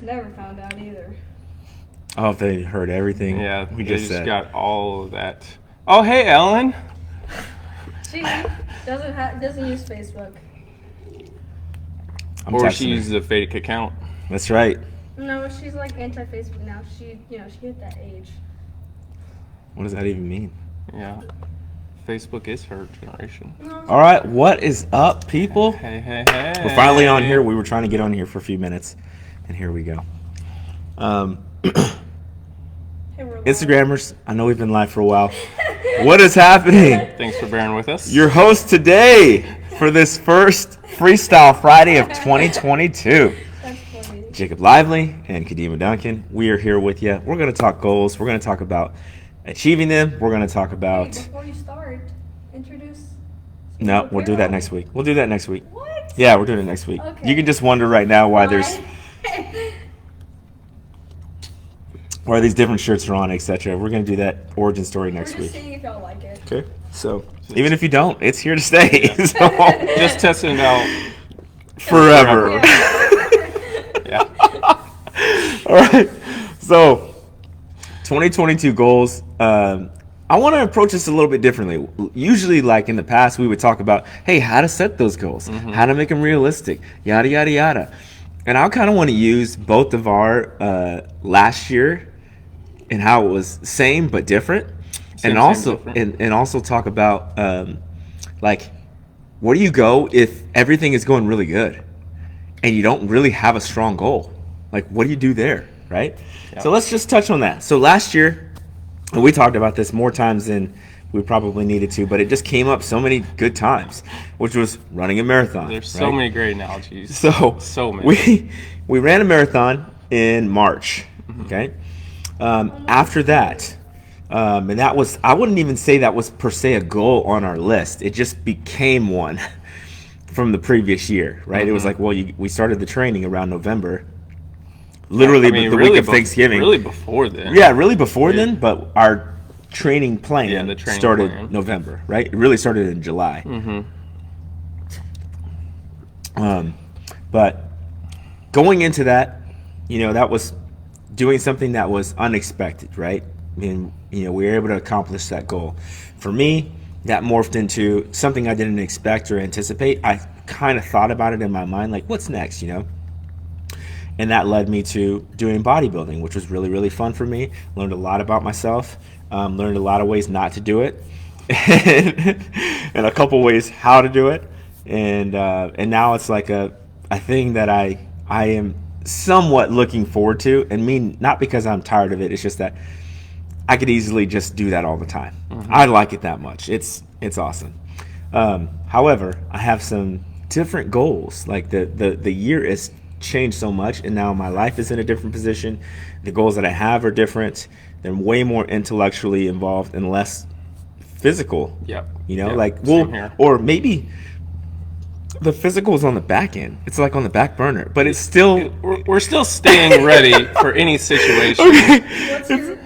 never found out either. Oh, if they heard everything. Yeah, we they just said. got all of that. Oh, hey, Ellen. She doesn't use Facebook. Or texting she her. uses a fake account. That's right. No, she's like anti-Facebook now. She hit that age. What does that even mean? Yeah. Facebook is her generation. No. All right, what is up, people? Hey. We're finally on here. We were trying to get on here for a few minutes, and here we go. Hey, we're live. Instagrammers, I know we've been live for a while. What is happening? Thanks for bearing with us. Your host today for this first FreeStyle Friday of 2022. That's funny. Jacob Lively and Kadimah Duncan. We are here with you. We're going to talk goals. We're going to talk about achieving them. We're going to talk about... Hey, before you start, introduce... No, we'll do that next week. We'll do that next week. What? Yeah, we're doing it next week. Okay. You can just wonder right now why there's... why these different shirts are on, etc. We're going to do that origin story next We're week. just seeing if y'all like it. Okay. So, even if you don't, it's here to stay. Yeah. So, Just testing it out. forever. Yeah. Yeah. All right. So, 2022 goals. I want to approach this a little bit differently. Usually, like in the past, we would talk about, hey, how to set those goals, how to make them realistic, yada, yada, yada. And I kind of want to use both of our last year and how it was same but different. Same, And also talk about like, where do you go if everything is going really good and you don't really have a strong goal? Like, what do you do there, right? Yeah. So let's just touch on that. So last year, and we talked about this more times than we probably needed to, but it just came up so many good times, which was running a marathon. There's so right? many great analogies. So many. We ran a marathon in March. Okay. After that, and that was, I wouldn't even say that was per se a goal on our list. It just became one from the previous year, right? It was like, well, we started the training around November, literally the really week of Thanksgiving. Really before then. Yeah, really before then, but our training plan the training started plan. November, right? It really started in July. But going into that, that was doing something that was unexpected, right? And, we were able to accomplish that goal. For me, that morphed into something I didn't expect or anticipate. I kind of thought about it in my mind, like, what's next, And that led me to doing bodybuilding, which was really, really fun for me. Learned a lot about myself. Learned a lot of ways not to do it, and a couple ways how to do it. And now it's like a thing that I am somewhat looking forward to. And not because I'm tired of it. It's just that I could easily just do that all the time. I like it that much. It's awesome. However, I have some different goals. Like the year is changed so much, and now my life is in a different position. The goals that I have are different. They're way more intellectually involved and less physical. Yep. Same here. Or maybe the physical is on the back end. It's like on the back burner, but it's still. We're still staying ready for any situation. Okay.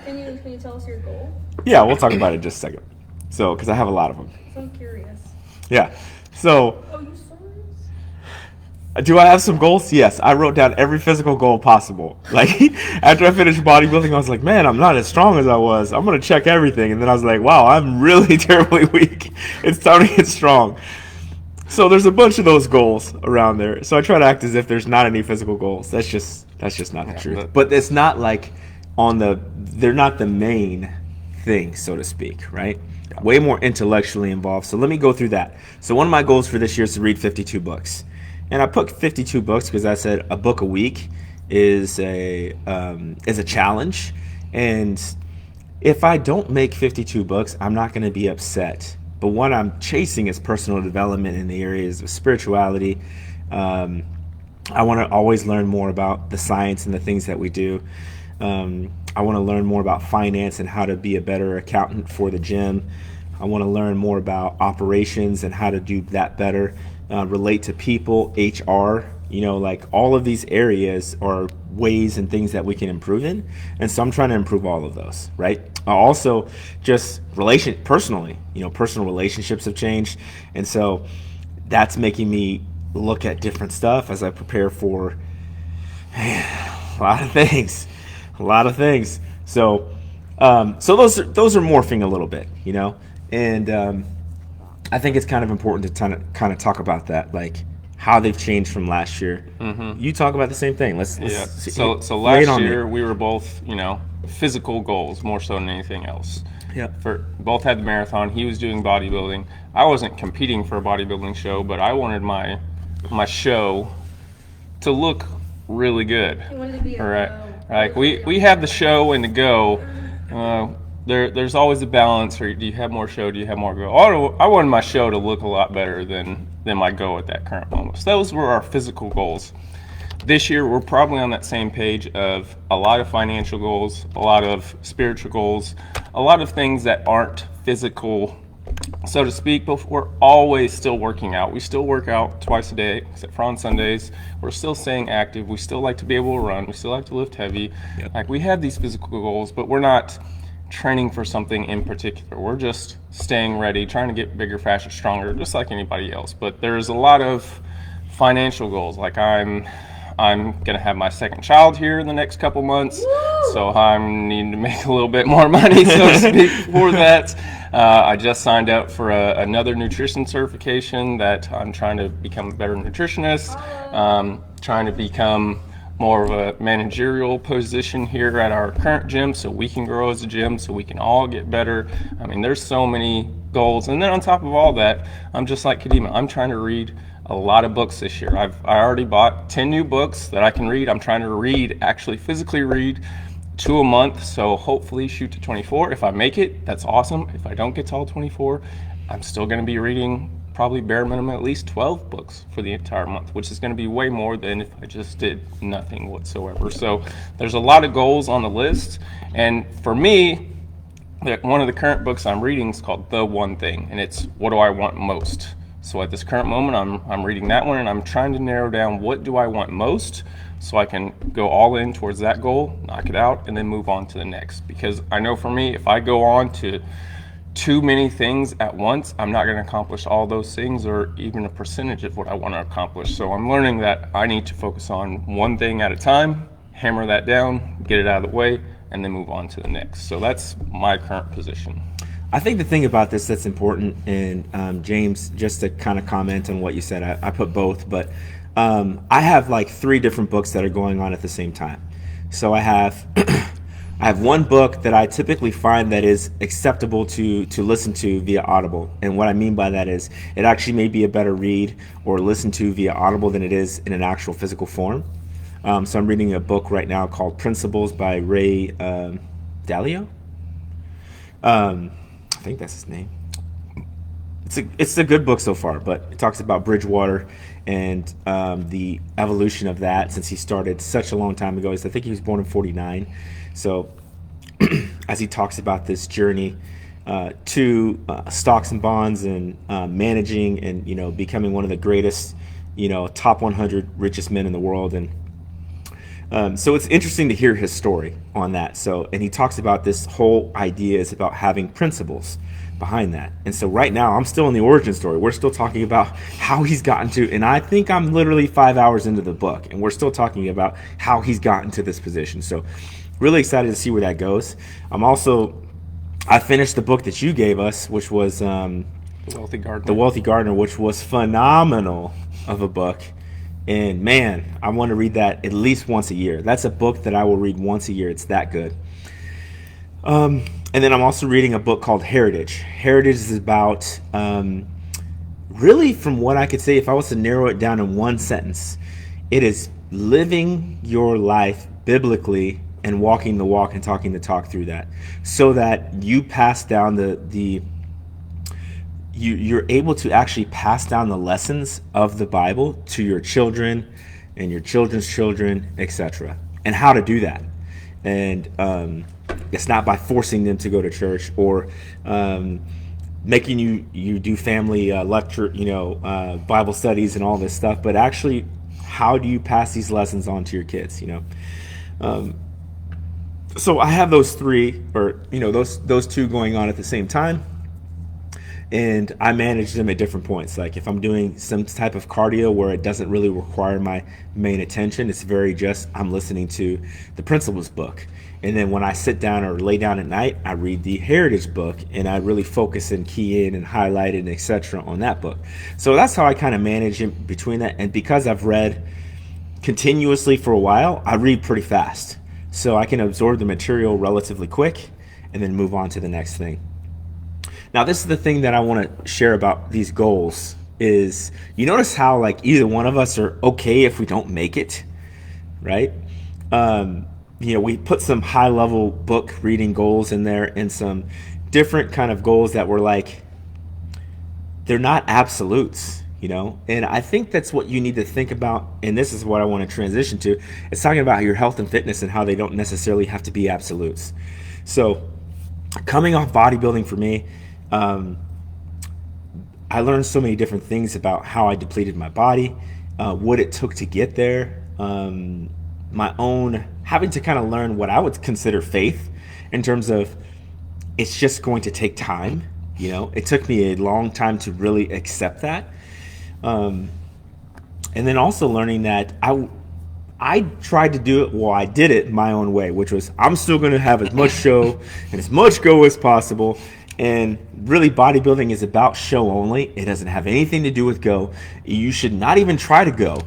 Can you tell us your goal? Yeah, we'll talk about it in just a second. So, because I have a lot of them. So I'm curious. Yeah. So. Oh, you serious? Do I have some goals? Yes. I wrote down every physical goal possible. Like, after I finished bodybuilding, I was like, man, I'm not as strong as I was. I'm going to check everything. And then I was like, wow, I'm really terribly weak. It's time to get strong. So there's a bunch of those goals around there. So I try to act as if there's not any physical goals. That's just not the truth. But it's not like they're not the main thing, so to speak, right? Yeah. Way more intellectually involved. So let me go through that. So one of my goals for this year is to read 52 books. And I put 52 books because I said a book a week is a challenge. And if I don't make 52 books, I'm not going to be upset. But what I'm chasing is personal development in the areas of spirituality. I want to always learn more about the science and the things that we do. I want to learn more about finance and how to be a better accountant for the gym. I want to learn more about operations and how to do that better. Relate to people, HR, like all of these areas are ways and things that we can improve in. And so I'm trying to improve all of those, right? Also just personal relationships have changed. And so that's making me look at different stuff as I prepare for A lot of things. A lot of things. So those are morphing a little bit, you know? And I think it's kind of important to kind of talk about that, like how they've changed from last year. You talk about the same thing. Let's Yeah. see, So lay it last on me. year we were both, physical goals more so than anything else. Yeah. Both had the marathon. He was doing bodybuilding. I wasn't competing for a bodybuilding show, but I wanted my show to look really good. You wanted to be a All right. go. Like we have the show and the go. There's always a balance. Or do you have more show? Do you have more go? I wanted my show to look a lot better than my go at that current moment. So those were our physical goals. This year, we're probably on that same page of a lot of financial goals, a lot of spiritual goals, a lot of things that aren't physical, so to speak, but we're always still working out. We still work out twice a day, except for on Sundays. We're still staying active. We still like to be able to run. We still like to lift heavy. Yep. Like, we have these physical goals, but we're not training for something in particular. We're just staying ready, trying to get bigger, faster, stronger, just like anybody else. But there's a lot of financial goals. Like, I'm going to have my second child here in the next couple months, so I'm needing to make a little bit more money, so to speak, for that. I just signed up for another nutrition certification that I'm trying to become a better nutritionist, trying to become more of a managerial position here at our current gym so we can grow as a gym, so we can all get better. I mean, there's so many goals. And then on top of all that, I'm just like Kadimah. I'm trying to read a lot of books this year. I already bought 10 new books that I can read. I'm trying to actually physically read 2 a month, so hopefully shoot to 24. If I make it, that's awesome. If I don't get to all 24, I'm still going to be reading probably bare minimum at least 12 books for the entire month, which is going to be way more than if I just did nothing whatsoever. So there's a lot of goals on the list, and for me, one of the current books I'm reading is called The One Thing, and it's What Do I Want Most? So at this current moment, I'm reading that one, and I'm trying to narrow down what do I want most so I can go all in towards that goal, knock it out, and then move on to the next. Because I know for me, if I go on to too many things at once, I'm not going to accomplish all those things or even a percentage of what I want to accomplish. So I'm learning that I need to focus on one thing at a time, hammer that down, get it out of the way, and then move on to the next. So that's my current position. I think the thing about this that's important, and James, just to kind of comment on what you said, I put both, but I have like 3 different books that are going on at the same time. So I have I have one book that I typically find that is acceptable to listen to via Audible. And what I mean by that is it actually may be a better read or listen to via Audible than it is in an actual physical form. So I'm reading a book right now called Principles by Ray Dalio. I think that's his name. It's a good book so far, but it talks about Bridgewater and the evolution of that since he started such a long time ago. I think he was born in 49. So as he talks about this journey to stocks and bonds and managing and becoming one of the greatest top 100 richest men in the world, and so it's interesting to hear his story on that. So, and he talks about this whole idea is about having principles behind that. And so right now I'm still in the origin story. We're still talking about how he's gotten to, and I think I'm literally 5 hours into the book and we're still talking about how he's gotten to this position. So really excited to see where that goes. I finished the book that you gave us, which was The Wealthy Gardener, which was phenomenal of a book. And man, I want to read that at least once a year. That's a book that I will read once a year. It's that good. And then I'm also reading a book called Heritage. Heritage is about, really from what I could say, if I was to narrow it down in one sentence, it is living your life biblically and walking the walk and talking the talk through that, so that you pass down you're able to actually pass down the lessons of the Bible to your children and your children's children, etc. And how to do that. And it's not by forcing them to go to church or making you do family lecture, Bible studies and all this stuff, but actually, how do you pass these lessons on to your kids? So I have those 3, or those 2 going on at the same time. and I manage them at different points. Like if I'm doing some type of cardio where it doesn't really require my main attention, it's very just I'm listening to the principles book. And then when I sit down or lay down at night, I read the heritage book, and I really focus and key in and highlight and etc. on that book. So that's how I kind of manage in between that. And because I've read continuously for a while, I read pretty fast. So I can absorb the material relatively quick and then move on to the next thing. Now, this is the thing that I want to share about these goals is you notice how like either one of us are okay if we don't make it, right? We put some high level book reading goals in there and some different kind of goals that were like, they're not absolutes, and I think that's what you need to think about. And this is what I want to transition to. It's talking about your health and fitness and how they don't necessarily have to be absolutes. So coming off bodybuilding for me, I learned so many different things about how I depleted my body, what it took to get there, my own having to kind of learn what I would consider faith in terms of it's just going to take time. It took me a long time to really accept that. And then also learning that I tried to do it, I did it my own way, which was I'm still going to have as much show and as much go as possible. And really bodybuilding is about show only. It doesn't have anything to do with go. You should not even try to go.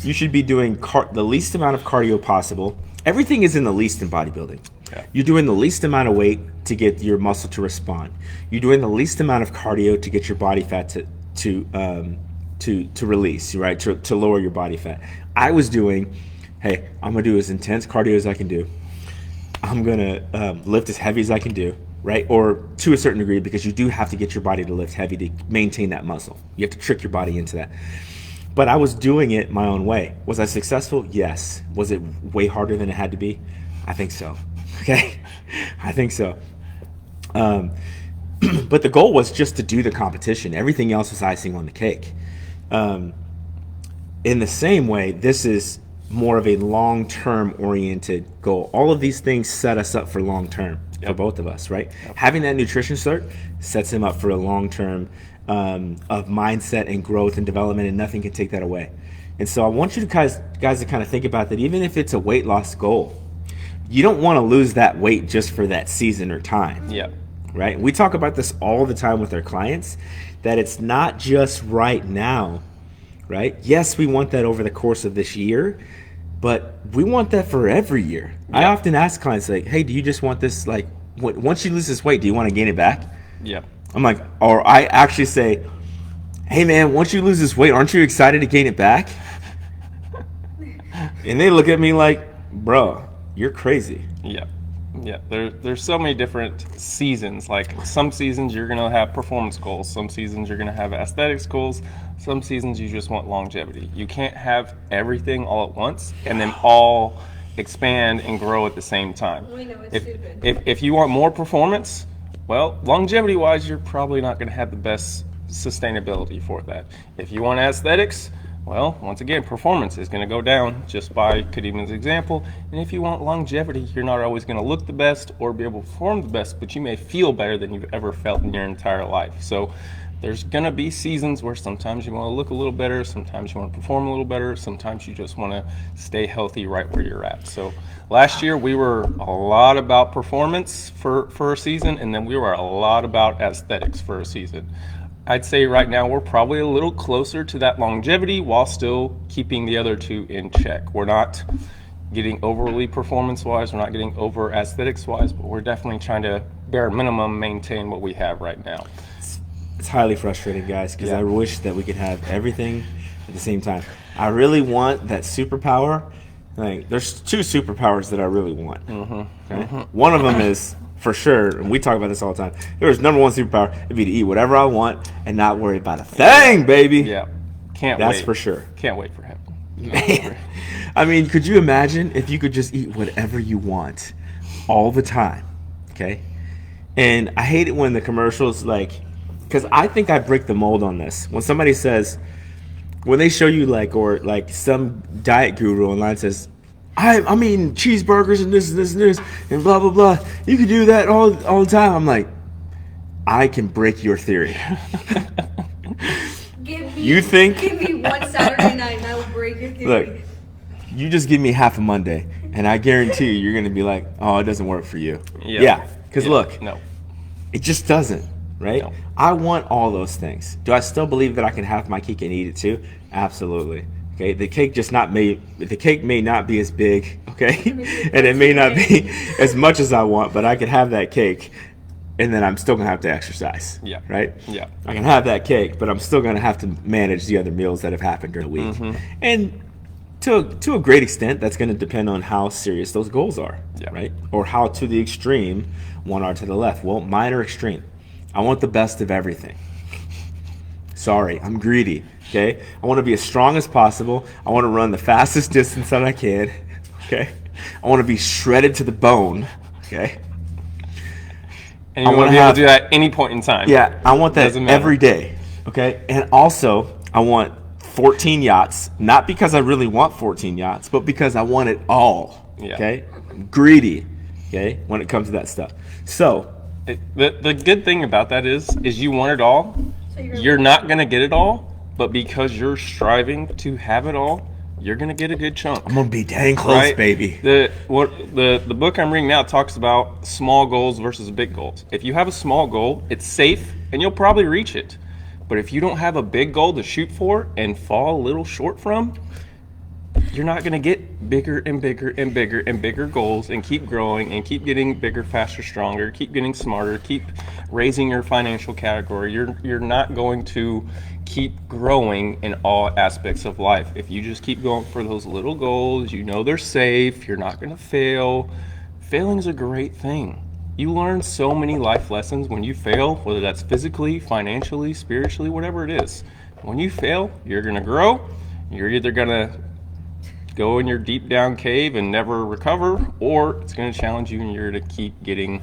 You should be doing the least amount of cardio possible. Everything is in the least in bodybuilding. Yeah. You're doing the least amount of weight to get your muscle to respond. You're doing the least amount of cardio to get your body fat to release, right? To lower your body fat. I was doing, hey, I'm gonna do as intense cardio as I can do. I'm gonna lift as heavy as I can do, right? Or to a certain degree, because you do have to get your body to lift heavy to maintain that muscle. You have to trick your body into that. But I was doing it my own way. Was I successful? Yes. Was it way harder than it had to be? I think so. Okay, I think so. But the goal was just to do the competition. Everything else was icing on the cake. In the same way, this is more of a long-term oriented goal. All of these things set us up for long-term for both of us, right? Yep. Having that nutrition cert sets him up for a long-term of mindset and growth and development, and nothing can take that away. And so I want you to guys to kind of think about that. Even if it's a weight loss goal, you don't want to lose that weight just for that season or time. Yeah. Right? We talk about this all the time with our clients, that it's not just right now, right? Yes, we want that over the course of this year, but we want that for every year. Yeah. I often ask clients like, hey, do you just want this, like, once you lose this weight, do you want to gain it back? Yeah. I'm like, or I actually say, hey man, once you lose this weight, aren't you excited to gain it back? And they look at me like, bro, you're crazy. Yeah. Yeah, there's so many different seasons. Like some seasons you're going to have performance goals. Some seasons you're going to have aesthetics goals. Some seasons you just want longevity. You can't have everything all at once and then all expand and grow at the same time. We know it's stupid. If you want more performance, well, longevity-wise, you're probably not going to have the best sustainability for that. If you want aesthetics, well, once again, performance is going to go down just by Kadimah's example. And if you want longevity, you're not always going to look the best or be able to perform the best, but you may feel better than you've ever felt in your entire life. So there's going to be seasons where sometimes you want to look a little better, sometimes you want to perform a little better, sometimes you just want to stay healthy right where you're at. So last year we were a lot about performance for a season, and then we were a lot about aesthetics for a season. I'd say right now we're probably a little closer to that longevity while still keeping the other two in check. We're not getting overly performance-wise, we're not getting over aesthetics-wise, but we're definitely trying to, bare minimum, maintain what we have right now. It's highly frustrating, guys, because I wish that we could have everything at the same time. I really want that superpower. Like, there's two superpowers that I really want. Mm-hmm. Okay? Mm-hmm. One of them is, for sure, and we talk about this all the time, there's number one superpower, it'd be to eat whatever I want and not worry about a thing, baby. Yeah. Can't wait. That's for sure. Can't wait for him. Man. I mean, could you imagine if you could just eat whatever you want all the time? Okay? And I hate it when the commercials, like, because I think I break the mold on this. When somebody says, when they show you, like, or like some diet guru online says, I'm eating cheeseburgers and this and this and this and blah, blah, blah. You could do that all the time. I'm like, I can break your theory. Give me one Saturday night and I will break your theory. Look, you just give me half a Monday, and I guarantee you're going to be like, oh, it doesn't work for you. Yeah. Because look, no, it just doesn't, right? No. I want all those things. Do I still believe that I can have my cake and eat it too? Absolutely. Okay, the cake may not be as big, okay, and it may not be as much as I want, but I can have that cake, and then I'm still gonna have to exercise. Yeah. Right. Yeah. I can have that cake, but I'm still gonna have to manage the other meals that have happened during the week, and to a great extent, that's gonna depend on how serious those goals are, right, or how to the extreme one are to the left. Well, mine are extreme. I want the best of everything. Sorry, I'm greedy. Okay, I want to be as strong as possible. I want to run the fastest distance that I can. Okay, I want to be shredded to the bone. Okay, and you want to be able to do that at any point in time. Yeah, I want that every day. Okay, and also I want 14 yachts, not because I really want 14 yachts, but because I want it all. Yeah. Okay, I'm greedy. Okay, when it comes to that stuff. So the good thing about that is you want it all. So you're not gonna get it all. But because you're striving to have it all, you're gonna get a good chunk. I'm gonna be dang close, right? Baby. The book I'm reading now talks about small goals versus big goals. If you have a small goal, it's safe and you'll probably reach it. But if you don't have a big goal to shoot for and fall a little short from, you're not gonna get bigger and bigger and bigger and bigger goals and keep growing and keep getting bigger, faster, stronger, keep getting smarter, keep raising your financial category. You're not going to keep growing in all aspects of life. If you just keep going for those little goals, you know they're safe, you're not going to fail. Failing's a great thing. You learn so many life lessons when you fail, whether that's physically, financially, spiritually, whatever it is. When you fail, you're going to grow. You're either going to go in your deep down cave and never recover, or it's going to challenge you and you're to keep getting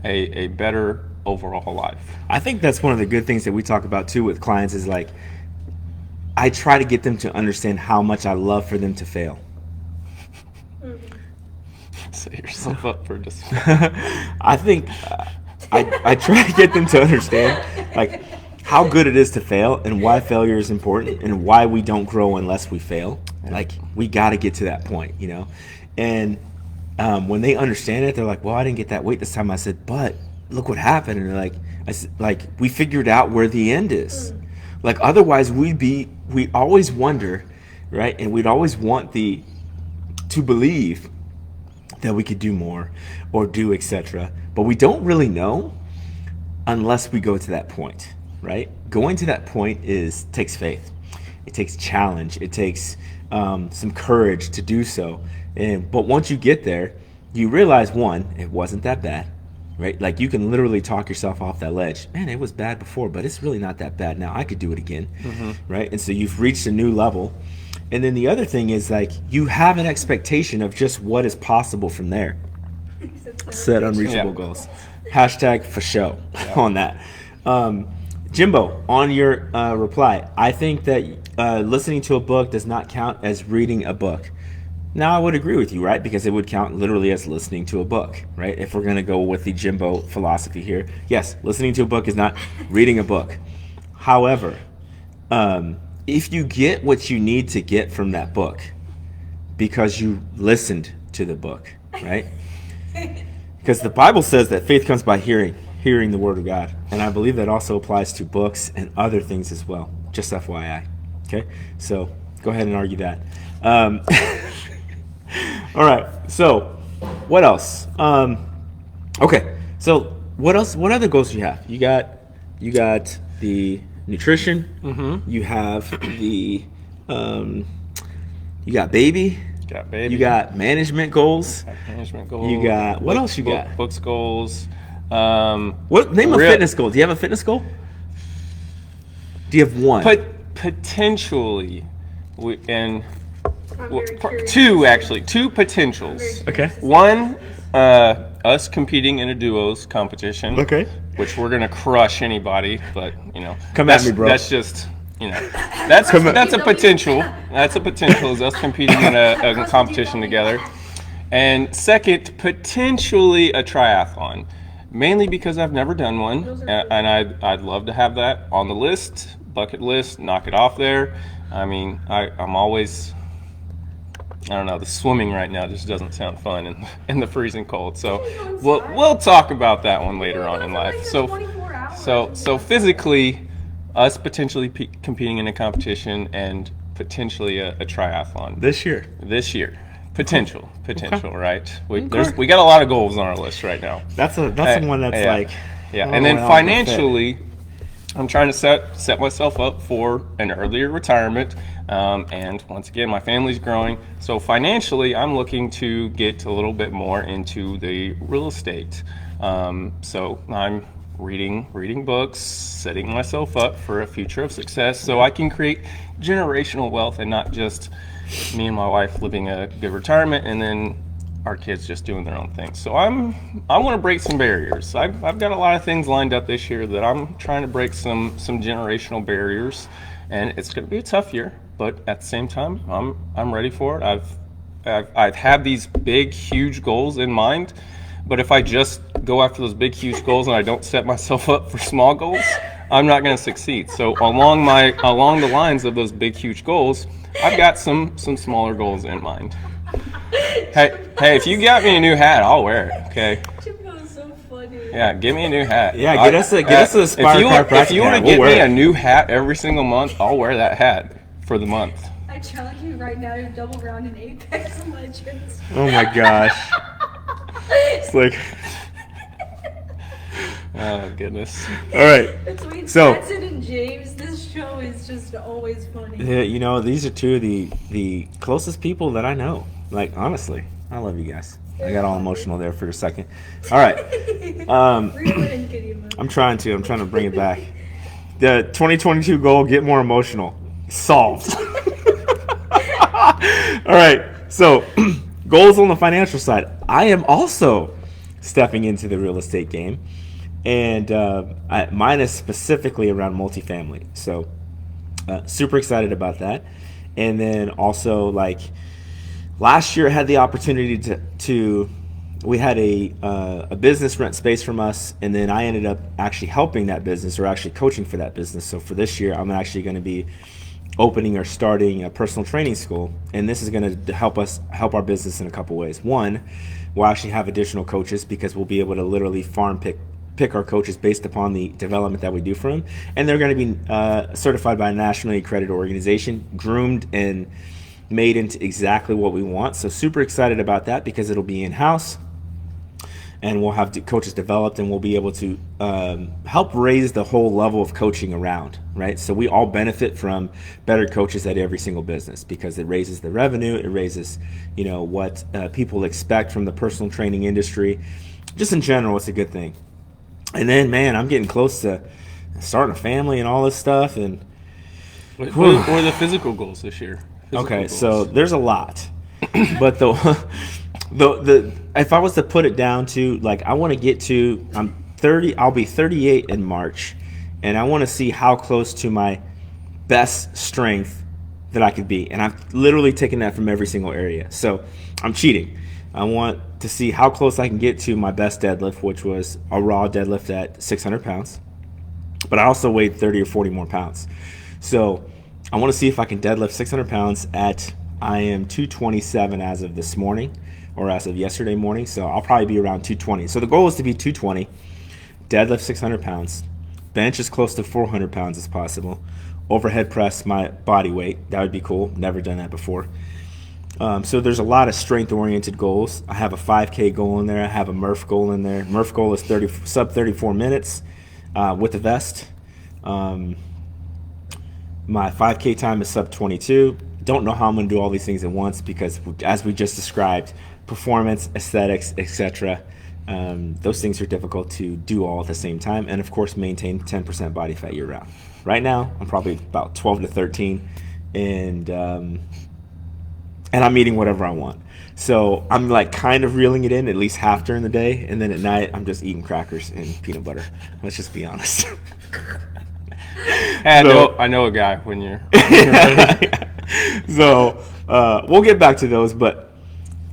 a better overall life. I think that's one of the good things that we talk about too with clients is like, I try to get them to understand how much I love for them to fail. Set yourself up for just. I think I try to get them to understand like how good it is to fail and why failure is important and why we don't grow unless we fail. Like we got to get to that point, you know. And when they understand it, they're like, "Well, I didn't get that weight this time." I said, "But look what happened." And they're like, we figured out where the end is. Like otherwise we always wonder, right? And we'd always want to believe that we could do more or do etc. But we don't really know unless we go to that point, right? Going to that point takes faith. It takes challenge. It takes some courage to do so. But once you get there, you realize one, it wasn't that bad. Right? Like you can literally talk yourself off that ledge. Man, it was bad before, but it's really not that bad now. I could do it again. Right? And so you've reached a new level. And then the other thing is like you have an expectation of just what is possible from there. Set unreachable goals. Hashtag for show on that. Jimbo, on your reply, I think that listening to a book does not count as reading a book. Now, I would agree with you, right? Because it would count literally as listening to a book, right? If we're going to go with the Jimbo philosophy here. Yes, listening to a book is not reading a book. However, if you get what you need to get from that book because you listened to the book, right? Because the Bible says that faith comes by hearing the Word of God. And I believe that also applies to books and other things as well. Just FYI. Okay? So go ahead and argue that. All right. So, what else? Okay. So, what else? What other goals do you have? You got the nutrition. You have the you got baby. Got baby. You got management goals. Management goals. You got what else? You got books goals. What name a fitness goal? Do you have a fitness goal? Do you have one? Potentially, two potentials. Okay. One, us competing in a duos competition. Okay. Which we're gonna crush anybody, but come at me, bro. That's just that's a potential. That's a potential is us competing in a competition together. And second, potentially a triathlon. mainly because I've never done one, Those are and I'd love to have that on the list, bucket list, knock it off there. I mean, I'm always, I don't know, the swimming right now just doesn't sound fun in the freezing cold. So we'll talk about that one later on in life. So physically, us potentially competing in a competition and potentially a triathlon This year. potential, right? We got a lot of goals on our list right now. That's the one that's like. Yeah, oh, and then well, I'm gonna financially, I'm trying to set myself up for an earlier retirement. And once again, my family's growing. So financially, I'm looking to get a little bit more into the real estate. So I'm reading books, setting myself up for a future of success so I can create generational wealth and not just me and my wife living a good retirement and then our kids just doing their own thing. So I want to break some barriers. I've got a lot of things lined up this year that I'm trying to break some generational barriers, and it's going to be a tough year, but at the same time, I'm ready for it. I've had these big, huge goals in mind, but if I just go after those big, huge goals and I don't set myself up for small goals, I'm not going to succeed. So along the lines of those big, huge goals, I've got some smaller goals in mind. Hey, if you got me a new hat, I'll wear it. Okay. That so funny. Yeah, give me a new hat. Yeah, get us a Aspire Chiropractic If you were to hat, get we'll me wear a it. new hat every single month, I'll wear that hat for the month. I challenge you right now to double round in Apex Legends. Oh my gosh. It's like. Oh goodness. All right. Between So- Stetson and James, this show is just always funny. Yeah, you know, these are two of the closest people that I know. Like, honestly, I love you guys. I got all emotional there for a second. All right. Reel it in, Kadimah. I'm trying to bring it back. The 2022 goal, get more emotional. Solved. All right. So, goals on the financial side. I am also stepping into the real estate game. And mine is specifically around multifamily. So, super excited about that. And then also, like, last year I had the opportunity to we had a business rent space from us, and then I ended up actually helping that business or actually coaching for that business. So for this year, I'm actually going to be opening or starting a personal training school, and this is going to help our business in a couple ways. One, we'll actually have additional coaches because we'll be able to literally farm pick our coaches based upon the development that we do for them, and they're going to be certified by a nationally accredited organization, groomed and made into exactly what we want. So super excited about that because it'll be in-house, and we'll have coaches developed, and we'll be able to help raise the whole level of coaching around, right? So we all benefit from better coaches at every single business because it raises the revenue, it raises, what people expect from the personal training industry. Just in general, it's a good thing. And then, man, I'm getting close to starting a family and all this stuff. And What are the physical goals this year? So there's a lot, but the if I was to put it down to, like, I want to get to, I'm 30, I'll be 38 in March, and I want to see how close to my best strength that I could be. And I've literally taken that from every single area. So I'm cheating. I want to see how close I can get to my best deadlift, which was a raw deadlift at 600 pounds. But I also weighed 30 or 40 more pounds. So I want to see if I can deadlift 600 pounds I am 227 as of this morning, or as of yesterday morning. So I'll probably be around 220. So the goal is to be 220, deadlift 600 pounds, bench as close to 400 pounds as possible, overhead press my body weight. That would be cool. Never done that before. So there's a lot of strength-oriented goals. I have a 5K goal in there. I have a Murph goal in there. Murph goal is sub 34 minutes with a vest. My 5K time is sub 22. Don't know how I'm going to do all these things at once because, as we just described, performance, aesthetics, etc., those things are difficult to do all at the same time. And, of course, maintain 10% body fat year-round. Right now, I'm probably about 12 to 13, and I'm eating whatever I want. So I'm like kind of reeling it in at least half during the day, and then at night I'm just eating crackers and peanut butter. Let's just be honest. I know a guy when you're So we'll get back to those, but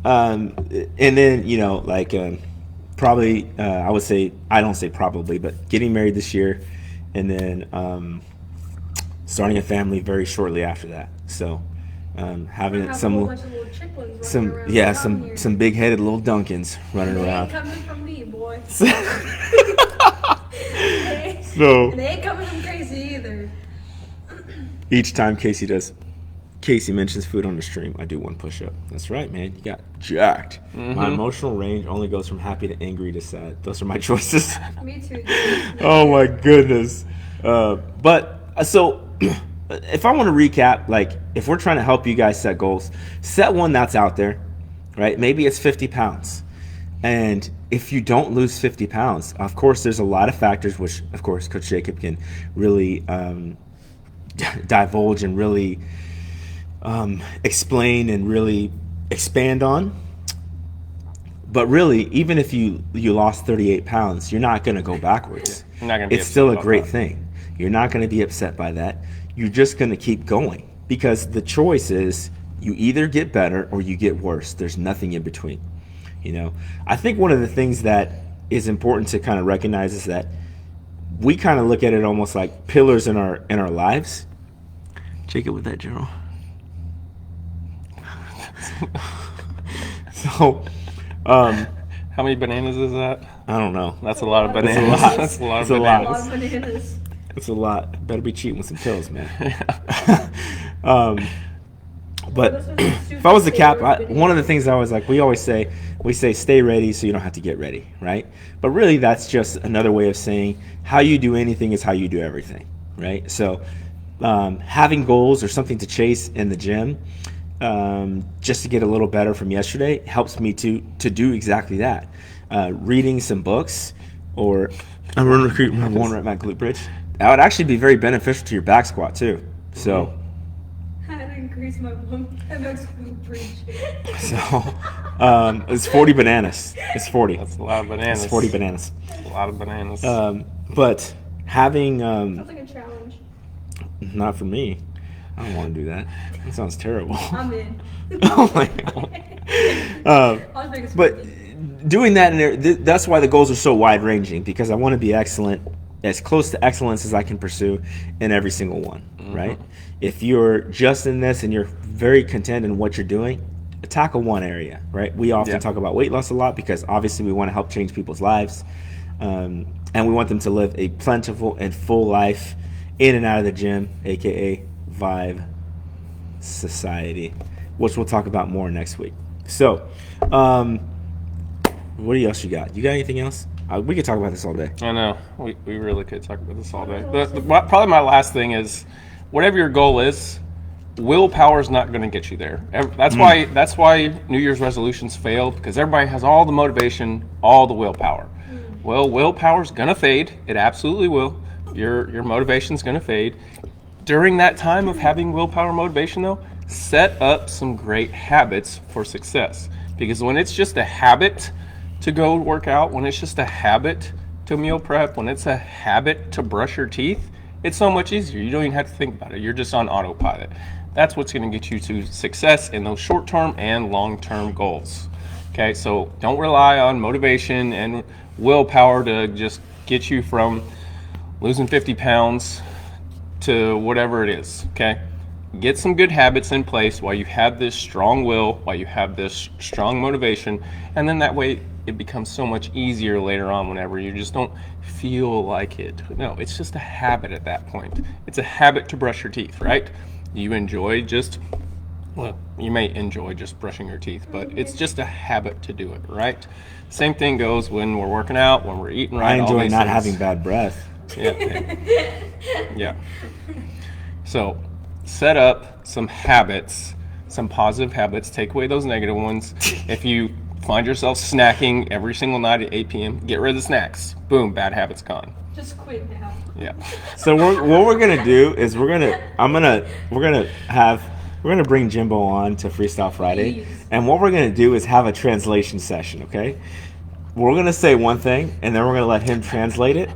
and then probably, I would say, I don't say probably, but getting married this year, and then starting a family very shortly after that. So having Have a whole some bunch of little chicklins some running around yeah town here. some big headed little Duncans running They ain't around. coming from me, boy. So And they ain't coming from Crazy either. each time Casey mentions food on the stream, I do one push-up. That's right, man. You got jacked. My emotional range only goes from happy to angry to sad. Those are my choices. Me too. Oh my goodness. So if I want to recap, like if we're trying to help you guys set goals, set one that's out there, right? Maybe it's 50 pounds. And if you don't lose 50 pounds, of course, there's a lot of factors, which of course Coach Jacob can really divulge and really explain and really expand on. But really, even if you lost 38 pounds, you're not going to go backwards. You're not gonna be It's upset still a about great that. thing. You're not going to be upset by that. You're just going to keep going, because the choice is you either get better or you get worse. There's nothing in between. You know, I think one of the things that is important to kind of recognize is that we kind of look at it almost like pillars in our lives. Jacob with that, Gerald. So, How many bananas is that? I don't know. That's a lot of That's a bananas. lot. That's a lot That's of a lot. A lot bananas. of bananas. It's a lot. Better be cheating with some pills, man. But if I was the cap, one of the things I was like, we say stay ready so you don't have to get ready, right? But really, that's just another way of saying how you do anything is how you do everything, right? So having goals or something to chase in the gym, just to get a little better from yesterday, helps me to do exactly that. Reading some books, or I'm going to recruit one right at glute bridge. That would actually be very beneficial to your back squat too. So. I had to increase my MX glute bridge. So it's 40 bananas. It's 40. That's a lot of bananas. It's 40 bananas. That's a lot of bananas. But having Sounds like a challenge. not for me. I don't want to do that. That sounds terrible. I'm in. Oh my god. I'll make it But spooky. doing that, that's why the goals are so wide ranging, because I want to be excellent, as close to excellence as I can pursue in every single one, right? If you're just in this and you're very content in what you're doing, tackle one area, right? We often talk about weight loss a lot because obviously we want to help change people's lives, and we want them to live a plentiful and full life in and out of the gym, aka Vibe Society, which we'll talk about more next week. So, what else you got? You got anything else? We could talk about this all day. I know. We really could talk about this all day. Probably my last thing is, whatever your goal is, willpower is not going to get you there. That's why New Year's resolutions fail, because everybody has all the motivation, all the willpower. Well, willpower's going to fade. It absolutely will. Your motivation's going to fade. During that time of having willpower motivation, though, set up some great habits for success. Because when it's just a habit to go work out, when it's just a habit to meal prep, when it's a habit to brush your teeth, it's so much easier. You don't even have to think about it. You're just on autopilot. That's what's going to get you to success in those short-term and long-term goals. Okay, so don't rely on motivation and willpower to just get you from losing 50 pounds to whatever it is, okay? Get some good habits in place while you have this strong will, while you have this strong motivation, and then that way it becomes so much easier later on whenever you just don't feel like it. No, it's just a habit at that point. It's a habit to brush your teeth, right? You may enjoy just brushing your teeth, but it's just a habit to do it, right? Same thing goes when we're working out, when we're eating right. I enjoy all these not things. having bad breath. Yeah. So set up some habits, some positive habits. Take away those negative ones. If you find yourself snacking every single night at 8 p.m., get rid of the snacks. Boom, bad habits gone. Just quit now. Yeah. So what we're gonna do is we're gonna bring Jimbo on to FreeStyle Friday, Please. and what we're gonna do is have a translation session. Okay, we're gonna say one thing, and then we're gonna let him translate it,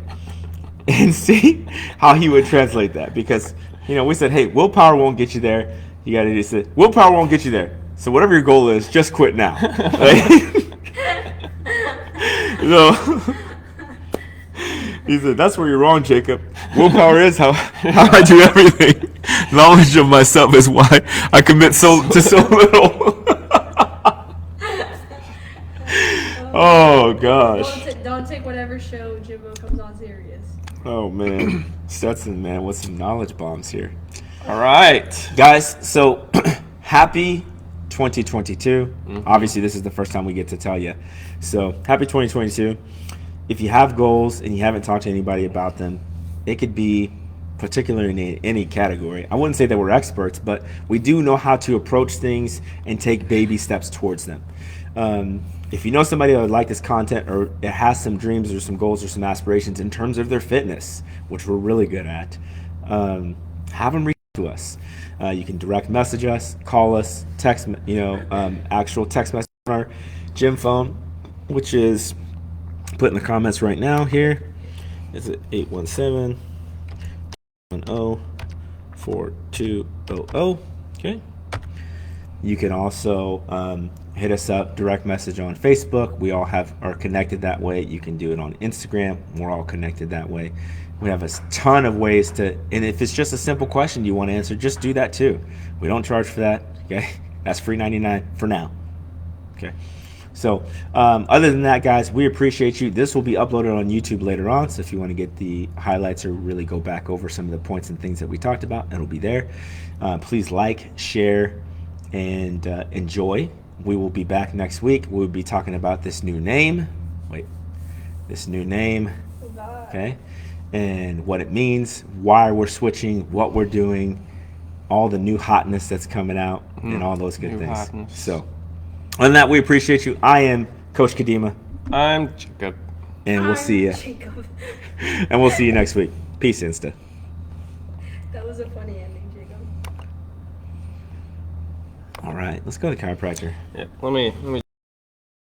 and see how he would translate that. Because we said, hey, willpower won't get you there. You gotta just say willpower won't get you there. So whatever your goal is, just quit now. Right? No. He said, "That's where you're wrong, Jacob. Willpower is how I do everything. Knowledge of myself is why I commit so little." Oh gosh. Don't take whatever show Jimbo comes on serious. Oh man, Stetson, man, with some knowledge bombs here, All right. guys. So happy 2022. Obviously, this is the first time we get to tell you. So happy 2022. If you have goals and you haven't talked to anybody about them, it could be particularly in any category. I wouldn't say that we're experts, but we do know how to approach things and take baby steps towards them. If you know somebody that would like this content or it has some dreams or some goals or some aspirations in terms of their fitness, which we're really good at, have them reach out to us. You can direct message us, call us, text, actual text message on our gym phone, which is put in the comments right now here. Is it 817-10-4200? Okay. You can also hit us up, direct message on Facebook. We all are connected that way. You can do it on Instagram. We're all connected that way. We have a ton of ways to, and if it's just a simple question you want to answer, just do that too. We don't charge for that. Okay. That's free 99 for now. Okay. So other than that, guys, we appreciate you. This will be uploaded on YouTube later on. So if you want to get the highlights or really go back over some of the points and things that we talked about, it'll be there. Please like, share, and enjoy. We will be back next week. We'll be talking about this new name. Okay. And what it means, why we're switching, what we're doing, all the new hotness that's coming out, and all those good things. Hotness. So other than that, we appreciate you. I am Coach Kadimah. I'm Jacob. And we'll see you. Jacob. And we'll see you next week. Peace, Insta. That was a funny ending, Jacob. All right, let's go to the chiropractor. Yeah, let me